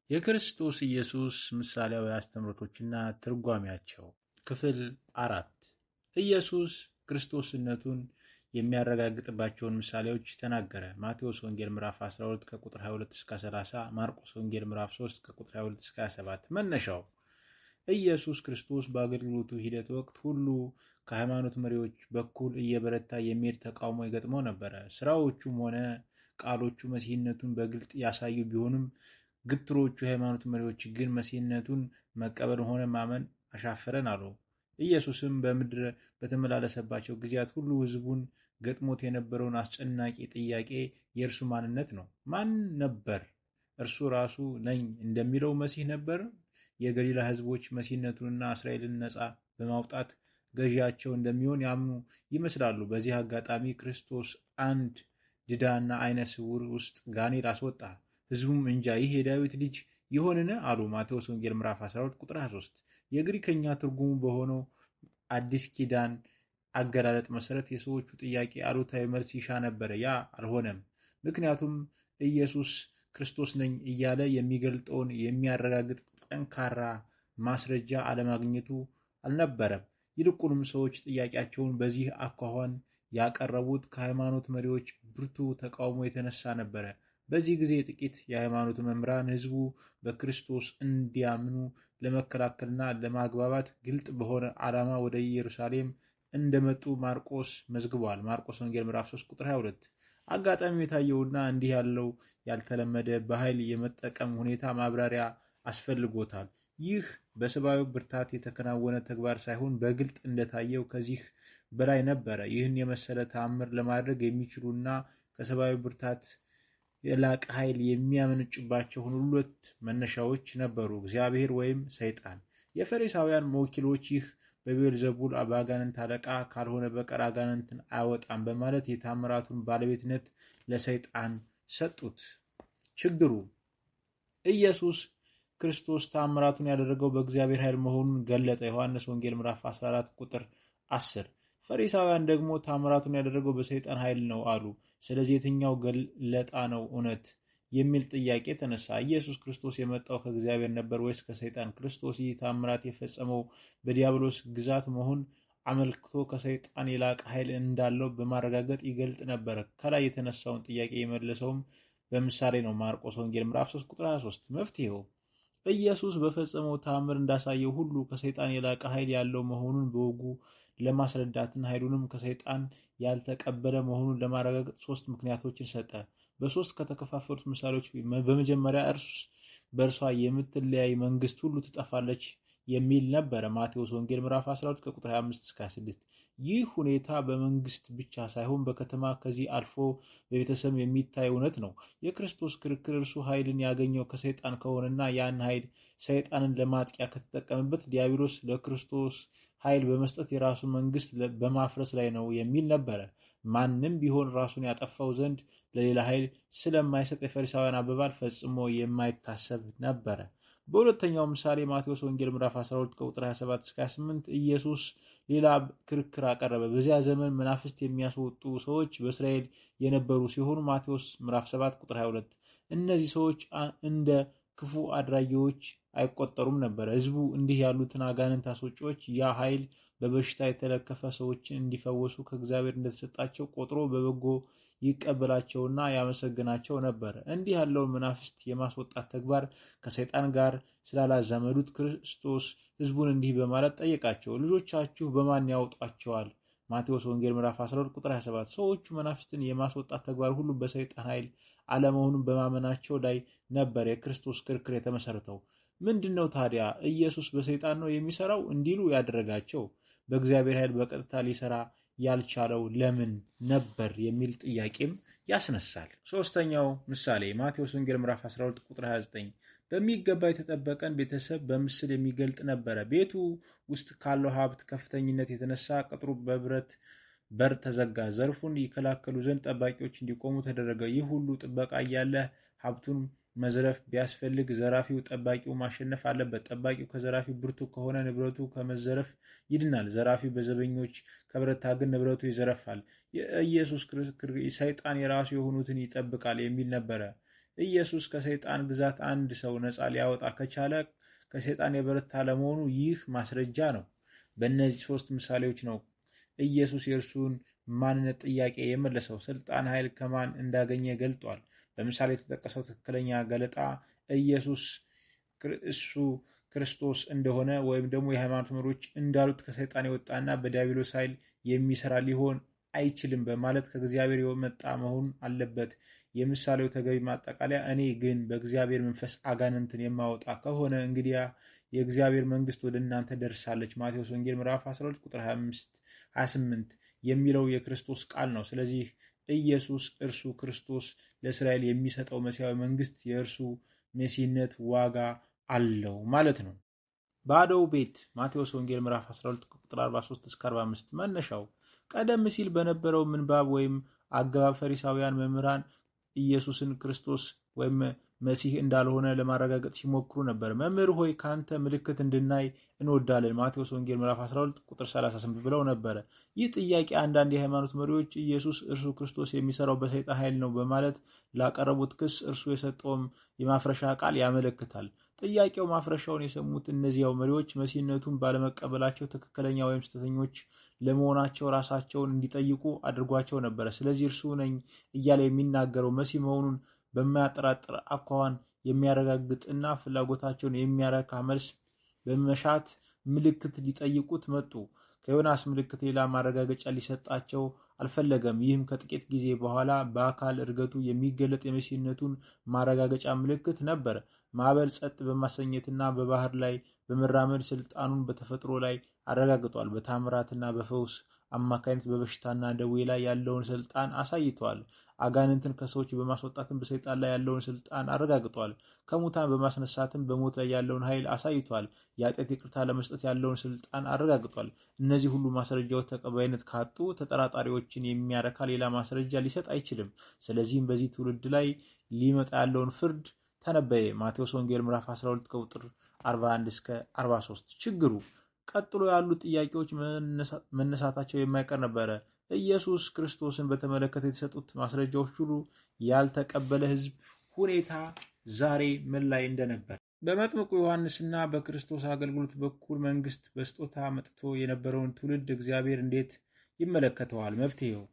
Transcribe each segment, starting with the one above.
የክርስቶስ ኢየሱስ ምሳሌያዊ አስተምህሮቶችና ትርጓሜያቸው ክፍል 4 ኢየሱስ ክርስቶስነቱን የሚያረጋግጥባቸውን ምሳሌዎች ተናገረ። ማቴዎስ ወንጌል ምዕራፍ 12 ከቁጥር 22 እስከ 30፣ ማርቆስ ወንጌል ምዕራፍ 3 ከቁጥር 22 እስከ 27። መነሻው ኢየሱስ ክርስቶስ በአገልግሎቱ ሂደት ወቅት ሁሉ ከሃይማኖት መሪዎች በኩል እየበረታ የሚሄድ ተቃውሞ ይገጥመው ነበረ። ስራዎቹም ሆነ ቃሎቹ መሲህነቱን በግልጥ ያሳዩ ቢሆንም ግትሮቹ የሃይማኖት መሪዎች ግን መሲህነቱን መቀበል ሆነ ማመን አሻፈረን አሉ። ኢየሱስም በምድር በተመላለሰባቸው ጊዜያት ሁሉ ሕዝቡን ገጥሞት የነበረውን አስጨናቂ ጥያቄ የእርሱ ማንነት ነው። ማን ነበር? እርሱ ራሱ ነኝ እንደሚለው መሲህ ነበር? የገሊላ ሕዝቦች መሲህነቱንና እስራኤልን ነፃ በማውጣት ገዢያቸው እንደሚሆን ያምኑ ይመስላሉ። በዚህ አጋጣሚ ክርስቶስ አንድ ድዳና አይነ ስውር ውስጥ ጋኔል አስወጣ። ሕዝቡም እንጃ ይህ የዳዊት ልጅ ይሆንን አሉ። ማቴዎስ ወንጌል ምዕራፍ 12 ቁጥር 23። የግሪከኛ ትርጉሙ በሆነው አዲስ ኪዳን አገላለጥ መሰረት የሰዎቹ ጥያቄ አሉታዊ መልስ ይሻ ነበረ። ያ አልሆነም። ምክንያቱም ኢየሱስ ክርስቶስ ነኝ እያለ የሚገልጠውን የሚያረጋግጥ ጠንካራ ማስረጃ አለማግኘቱ አልነበረም። ይልቁንም ሰዎች ጥያቄያቸውን በዚህ አኳኋን ያቀረቡት ከሃይማኖት መሪዎች ብርቱ ተቃውሞ የተነሳ ነበረ። በዚህ ጊዜ ጥቂት የሃይማኖት መምህራን ሕዝቡ በክርስቶስ እንዲያምኑ ለመከላከልና ለማግባባት ግልጥ በሆነ ዓላማ ወደ ኢየሩሳሌም እንደመጡ ማርቆስ መዝግቧል። ማርቆስ ወንጌል ምዕራፍ 3 ቁጥር 22። አጋጣሚው የታየውና እንዲህ ያለው ያልተለመደ በኃይል የመጠቀም ሁኔታ ማብራሪያ አስፈልጎታል። ይህ በሰብአዊ ብርታት የተከናወነ ተግባር ሳይሆን በግልጥ እንደታየው ከዚህ በላይ ነበረ። ይህን የመሰለ ተአምር ለማድረግ የሚችሉና ከሰብአዊ ብርታት የላቀ ኃይል የሚያመነጭባቸው ሁለት መነሻዎች ነበሩ፣ እግዚአብሔር ወይም ሰይጣን። የፈሪሳውያን ወኪሎች ይህ በቤልዘቡል በአጋንንት አለቃ ካልሆነ በቀር አጋንንትን አያወጣም በማለት የታምራቱን ባለቤትነት ለሰይጣን ሰጡት። ችግሩ ኢየሱስ ክርስቶስ ታምራቱን ያደረገው በእግዚአብሔር ኃይል መሆኑን ገለጠ። ዮሐንስ ወንጌል ምዕራፍ 14 ቁጥር 10። ፈሪሳውያን ደግሞ ታምራቱን ያደረገው በሰይጣን ኃይል ነው አሉ። ስለዚህ የትኛው ገለጣ ነው እውነት የሚል ጥያቄ ተነሳ። ኢየሱስ ክርስቶስ የመጣው ከእግዚአብሔር ነበር ወይስ ከሰይጣን? ክርስቶስ ይህ ታምራት የፈጸመው በዲያብሎስ ግዛት መሆን አመልክቶ ከሰይጣን የላቀ ኃይል እንዳለው በማረጋገጥ ይገልጥ ነበር። ከላይ የተነሳውን ጥያቄ የመለሰውም በምሳሌ ነው። ማርቆስ ወንጌል ምዕራፍ 3 ቁጥር 23። መፍትሄው ኢየሱስ በፈጸመው ታምር እንዳሳየው ሁሉ ከሰይጣን የላቀ ኃይል ያለው መሆኑን በወጉ ለማስረዳትና ኃይሉንም ከሰይጣን ያልተቀበለ መሆኑን ለማረጋገጥ 3 ምክንያቶችን ሰጠ። በ3 ከተከፋፈሉት ምሳሌዎች በመጀመሪያ በእርሷ የምትለያይ መንግስት ሁሉ ትጠፋለች የሚል ነበረ። ማቴዎስ ወንጌል ምዕራፍ 12 ከቁጥር 25 እስከ 26። ይህ ሁኔታ በመንግስት ብቻ ሳይሆን በከተማ ከዚህ አልፎ በቤተሰብ የሚታይ እውነት ነው። የክርስቶስ ክርክር እርሱ ኃይልን ያገኘው ከሰይጣን ከሆነና ያን ኃይል ሰይጣንን ለማጥቂያ ከተጠቀመበት ዲያብሎስ ለክርስቶስ ኃይል በመስጠት የራሱን መንግስት በማፍረስ ላይ ነው የሚል ነበረ። ማንም ቢሆን ራሱን ያጠፋው ዘንድ ለሌላ ኃይል ስለማይሰጥ የፈሪሳውያን አባባል ፈጽሞ የማይታሰብ ነበረ። በሁለተኛው ምሳሌ ማቴዎስ ወንጌል ምዕራፍ 12 ከቁጥር 27 እስከ 28 ኢየሱስ ሌላ ክርክር አቀረበ። በዚያ ዘመን መናፍስት የሚያስወጡ ሰዎች በእስራኤል የነበሩ ሲሆኑ ማቴዎስ ምዕራፍ 7 ቁጥር 22። እነዚህ ሰዎች እንደ ክፉ አድራጊዎች አይቆጠሩም ነበር። ሕዝቡ እንዲህ ያሉትን አጋንንት አስወጪዎች ያ ኃይል በበሽታ የተለከፈ ሰዎችን እንዲፈወሱ ከእግዚአብሔር እንደተሰጣቸው ቆጥሮ በበጎ ይቀበላቸውና ያመሰግናቸው ነበር። እንዲህ ያለውን መናፍስት የማስወጣት ተግባር ከሰይጣን ጋር ስላላዛመዱት ክርስቶስ ሕዝቡን እንዲህ በማለት ጠየቃቸው፣ ልጆቻችሁ በማን ያወጧቸዋል? ማቴዎስ ወንጌል ምዕራፍ 12 ቁጥር 27። ሰዎቹ መናፍስትን የማስወጣት ተግባር ሁሉ በሰይጣን ኃይል አለመሆኑን በማመናቸው ላይ ነበር የክርስቶስ ክርክር የተመሰረተው። ምንድን ነው ታዲያ ኢየሱስ በሰይጣን ነው የሚሰራው እንዲሉ ያደረጋቸው? በእግዚአብሔር ኃይል በቀጥታ ሊሰራ ያልቻለው ለምን ነበር የሚል ጥያቄም ያስነሳል። ሶስተኛው ምሳሌ ማቴዎስ ወንጌል ምዕራፍ 12 ቁጥር 29 በሚገባ የተጠበቀን ቤተሰብ በምስል የሚገልጥ ነበረ። ቤቱ ውስጥ ካለው ሀብት ከፍተኝነት የተነሳ ቅጥሩ በብረት በር ተዘጋ። ዘርፉን ይከላከሉ ዘንድ ጠባቂዎች እንዲቆሙ ተደረገ። ይህ ሁሉ ጥበቃ እያለ ሀብቱን መዝረፍ ቢያስፈልግ ዘራፊው ጠባቂው ማሸነፍ አለበት። ጠባቂው ከዘራፊው ብርቱ ከሆነ ንብረቱ ከመዘረፍ ይድናል። ዘራፊው በዘበኞች ከበረታ ግን ንብረቱ ይዘረፋል። የኢየሱስ ክርክር ሰይጣን የራሱ የሆኑትን ይጠብቃል የሚል ነበረ። ኢየሱስ ከሰይጣን ግዛት አንድ ሰው ነፃ ሊያወጣ ከቻለ ከሰይጣን የበረታ ለመሆኑ ይህ ማስረጃ ነው። በእነዚህ 3 ምሳሌዎች ነው ኢየሱስ የእርሱን ማንነት ጥያቄ የመለሰው። ስልጣን ኃይል ከማን እንዳገኘ ገልጧል። በምሳሌ የተጠቀሰው ትክክለኛ ገለጣ ኢየሱስ እሱ ክርስቶስ እንደሆነ ወይም ደግሞ የሃይማኖት መሪዎች እንዳሉት ከሰይጣን የወጣና በዲያብሎስ ኃይል የሚሰራ ሊሆን አይችልም በማለት ከእግዚአብሔር የመጣ መሆን አለበት። የምሳሌው ተገቢ ማጠቃለያ እኔ ግን በእግዚአብሔር መንፈስ አጋንንትን የማወጣ ከሆነ እንግዲያ የእግዚአብሔር መንግስት ወደ እናንተ ደርሳለች። ማቴዎስ ወንጌል ምዕራፍ 12 ቁጥር 28 የሚለው የክርስቶስ ቃል ነው። ስለዚህ ኢየሱስ እርሱ ክርስቶስ ለእስራኤል የሚሰጠው መሲሐዊ መንግስት የእርሱ መሲህነት ዋጋ አለው ማለት ነው። ባዶው ቤት ማቴዎስ ወንጌል ምዕራፍ 12 ቁጥር 43 እስከ 45 መነሻው ቀደም ሲል በነበረው ምንባብ ወይም አገባብ ፈሪሳውያን መምህራን ኢየሱስን ክርስቶስ ወይም መሲህ እንዳልሆነ ለማረጋገጥ ሲሞክሩ ነበር። መምህር ሆይ ካንተ ምልክት እንድናይ እንወዳለን ማቴዎስ ወንጌል ምዕራፍ 12 ቁጥር 38 ብለው ነበር። ይህ ጥያቄ አንዳንድ የሃይማኖት መሪዎች ኢየሱስ እርሱ ክርስቶስ የሚሰራው በሰይጣን ኃይል ነው በማለት ላቀረቡት ክስ እርሱ የሰጠውም የማፍረሻ ቃል ያመለክታል። ጥያቄው ማፍረሻውን የሰሙት እነዚያው መሪዎች መሲህነቱን ባለመቀበላቸው ትክክለኛ ወይም ስህተተኞች ለመሆናቸው ራሳቸውን እንዲጠይቁ አድርጓቸው ነበር። ስለዚህ እርሱ ነኝ እያለ የሚናገረው መሲህ መሆኑን በማያጠራጥር አኳኋን የሚያረጋግጥና ፍላጎታቸውን የሚያረካ መልስ በመሻት ምልክት ሊጠይቁት መጡ። ከዮናስ ምልክት ሌላ ማረጋገጫ ሊሰጣቸው አልፈለገም። ይህም ከጥቂት ጊዜ በኋላ በአካል እርገቱ የሚገለጥ የመሲህነቱን ማረጋገጫ ምልክት ነበር። ማዕበል ጸጥ በማሰኘትና በባህር ላይ በመራመድ ስልጣኑን በተፈጥሮ ላይ አረጋግጧል። በታምራትና በፈውስ አማካኝነት በበሽታና ደዌ ላይ ያለውን ስልጣን አሳይቷል። አጋንንትን ከሰዎች በማስወጣትም በሰይጣን ላይ ያለውን ስልጣን አረጋግጧል። ከሙታን በማስነሳትም በሞት ላይ ያለውን ኃይል አሳይቷል። የኃጢአት ይቅርታ ለመስጠት ያለውን ስልጣን አረጋግጧል። እነዚህ ሁሉ ማስረጃዎች ተቀባይነት ካጡ ተጠራጣሪዎችን የሚያረካ ሌላ ማስረጃ ሊሰጥ አይችልም። ስለዚህም በዚህ ትውልድ ላይ ሊመጣ ያለውን ፍርድ ተነበየ። ማቴዎስ ወንጌል ምዕራፍ 12 ቁጥር 41 እስከ 43። ችግሩ ቀጥሎ ያሉት ጥያቄዎች መነሳታቸው የማይቀር ነበረ። ኢየሱስ ክርስቶስን በተመለከተ የተሰጡት ማስረጃዎች ሁሉ ያልተቀበለ ሕዝብ ሁኔታ ዛሬ ምን ላይ እንደነበር በመጥምቁ ዮሐንስና በክርስቶስ አገልግሎት በኩል መንግስት በስጦታ መጥቶ የነበረውን ትውልድ እግዚአብሔር እንዴት ይመለከተዋል? መፍትሄው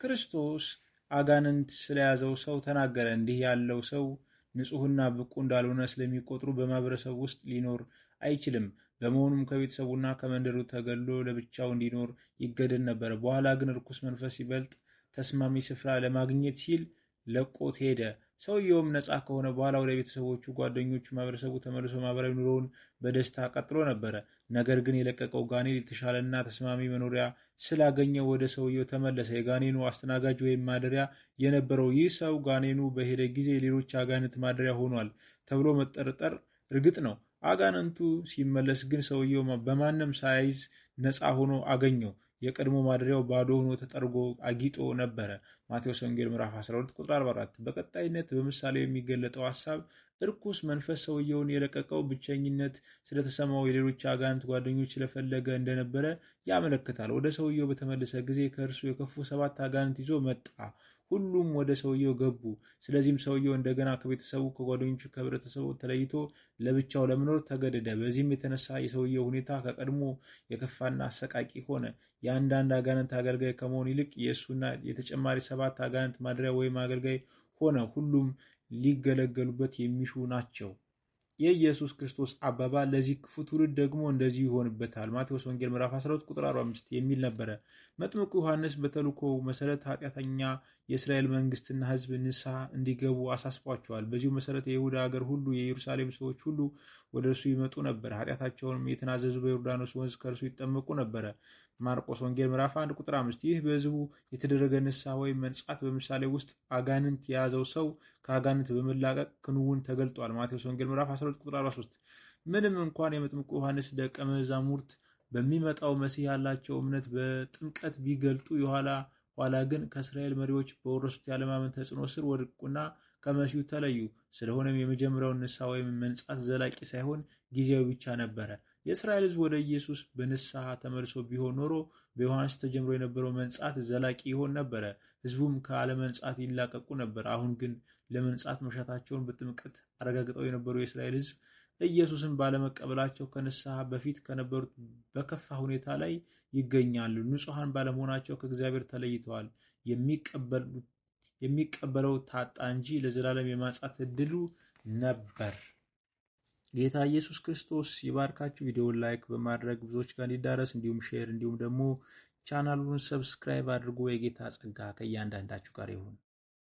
ክርስቶስ አጋንንት ስለያዘው ሰው ተናገረ። እንዲህ ያለው ሰው ንጹሕና ብቁ እንዳልሆነ ስለሚቆጥሩ በማህበረሰብ ውስጥ ሊኖር አይችልም። በመሆኑም ከቤተሰቡና ከመንደሩ ተገሎ ለብቻው እንዲኖር ይገደድ ነበር። በኋላ ግን ርኩስ መንፈስ ይበልጥ ተስማሚ ስፍራ ለማግኘት ሲል ለቆት ሄደ። ሰውየውም ነፃ ከሆነ በኋላ ወደ ቤተሰቦቹ፣ ጓደኞቹ፣ ማህበረሰቡ ተመልሶ ማህበራዊ ኑሮውን በደስታ ቀጥሎ ነበረ። ነገር ግን የለቀቀው ጋኔን የተሻለና ተስማሚ መኖሪያ ስላገኘው ወደ ሰውየው ተመለሰ። የጋኔኑ አስተናጋጅ ወይም ማደሪያ የነበረው ይህ ሰው ጋኔኑ በሄደ ጊዜ ሌሎች አጋንንት ማደሪያ ሆኗል ተብሎ መጠርጠር እርግጥ ነው። አጋንንቱ ሲመለስ ግን ሰውየው በማንም ሳይዝ ነፃ ሆኖ አገኘው። የቀድሞ ማደሪያው ባዶ ሆኖ ተጠርጎ አጊጦ ነበረ። ማቴዎስ ወንጌል ምዕራፍ 12 ቁጥር 44። በቀጣይነት በምሳሌው የሚገለጠው ሐሳብ እርኩስ መንፈስ ሰውየውን የለቀቀው ብቸኝነት ስለተሰማው የሌሎች አጋንንት ጓደኞች ስለፈለገ እንደነበረ ያመለክታል። ወደ ሰውየው በተመለሰ ጊዜ ከእርሱ የከፉ 7 አጋንንት ይዞ መጣ። ሁሉም ወደ ሰውየው ገቡ። ስለዚህም ሰውየው እንደገና ከቤተሰቡ፣ ከጓደኞቹ፣ ከህብረተሰቡ ተለይቶ ለብቻው ለመኖር ተገደደ። በዚህም የተነሳ የሰውየው ሁኔታ ከቀድሞ የከፋና አሰቃቂ ሆነ። የአንዳንድ አጋንንት አገልጋይ ከመሆን ይልቅ የእሱና የተጨማሪ 7 አጋንንት ማደሪያ ወይም አገልጋይ ሆነ። ሁሉም ሊገለገሉበት የሚሹ ናቸው። የኢየሱስ ክርስቶስ አባባል ለዚህ ክፉ ትውልድ ደግሞ እንደዚሁ ይሆንበታል። ማቴዎስ ወንጌል ምዕራፍ 12 ቁጥር 45 የሚል ነበረ። መጥምቁ ዮሐንስ በተልእኮው መሰረት ኃጢአተኛ የእስራኤል መንግስትና ህዝብ ንስሐ እንዲገቡ አሳስቧቸዋል። በዚሁ መሰረት የይሁዳ ሀገር ሁሉ፣ የኢየሩሳሌም ሰዎች ሁሉ ወደ እርሱ ይመጡ ነበር። ኃጢአታቸውንም የተናዘዙ በዮርዳኖስ ወንዝ ከእርሱ ይጠመቁ ነበረ። ማርቆስ ወንጌል ምዕራፍ 1 ቁጥር 5። ይህ በህዝቡ የተደረገ ንስሐ ወይም መንጻት በምሳሌ ውስጥ አጋንንት የያዘው ሰው ከአጋንንት በመላቀቅ ክንውን ተገልጧል። ማቴዎስ ወንጌል ምዕራፍ 12 ቁጥር 43። ምንም እንኳን የመጥምቁ ዮሐንስ ደቀ መዛሙርት በሚመጣው መሲህ ያላቸው እምነት በጥምቀት ቢገልጡ ኋላ ግን ከእስራኤል መሪዎች በወረሱት ያለማመን ተጽዕኖ ስር ወድቁና ከመሲሁ ተለዩ። ስለሆነም የመጀመሪያውን ንስሐ ወይም መንጻት ዘላቂ ሳይሆን ጊዜያዊ ብቻ ነበረ። የእስራኤል ሕዝብ ወደ ኢየሱስ በንስሐ ተመልሶ ቢሆን ኖሮ በዮሐንስ ተጀምሮ የነበረው መንጻት ዘላቂ ይሆን ነበረ። ሕዝቡም ከአለመንጻት ይላቀቁ ነበር። አሁን ግን ለመንጻት መሻታቸውን በጥምቀት አረጋግጠው የነበሩ የእስራኤል ሕዝብ ኢየሱስን ባለመቀበላቸው ከንስሐ በፊት ከነበሩት በከፋ ሁኔታ ላይ ይገኛሉ። ንጹሐን ባለመሆናቸው ከእግዚአብሔር ተለይተዋል። የሚቀበለው ታጣ እንጂ ለዘላለም የማንጻት እድሉ ነበር። ጌታ ኢየሱስ ክርስቶስ ይባርካችሁ። ቪዲዮውን ላይክ በማድረግ ብዙዎች ጋር እንዲዳረስ እንዲሁም ሼር እንዲሁም ደግሞ ቻናሉን ሰብስክራይብ አድርጎ የጌታ ጸጋ ከእያንዳንዳችሁ ጋር ይሁን።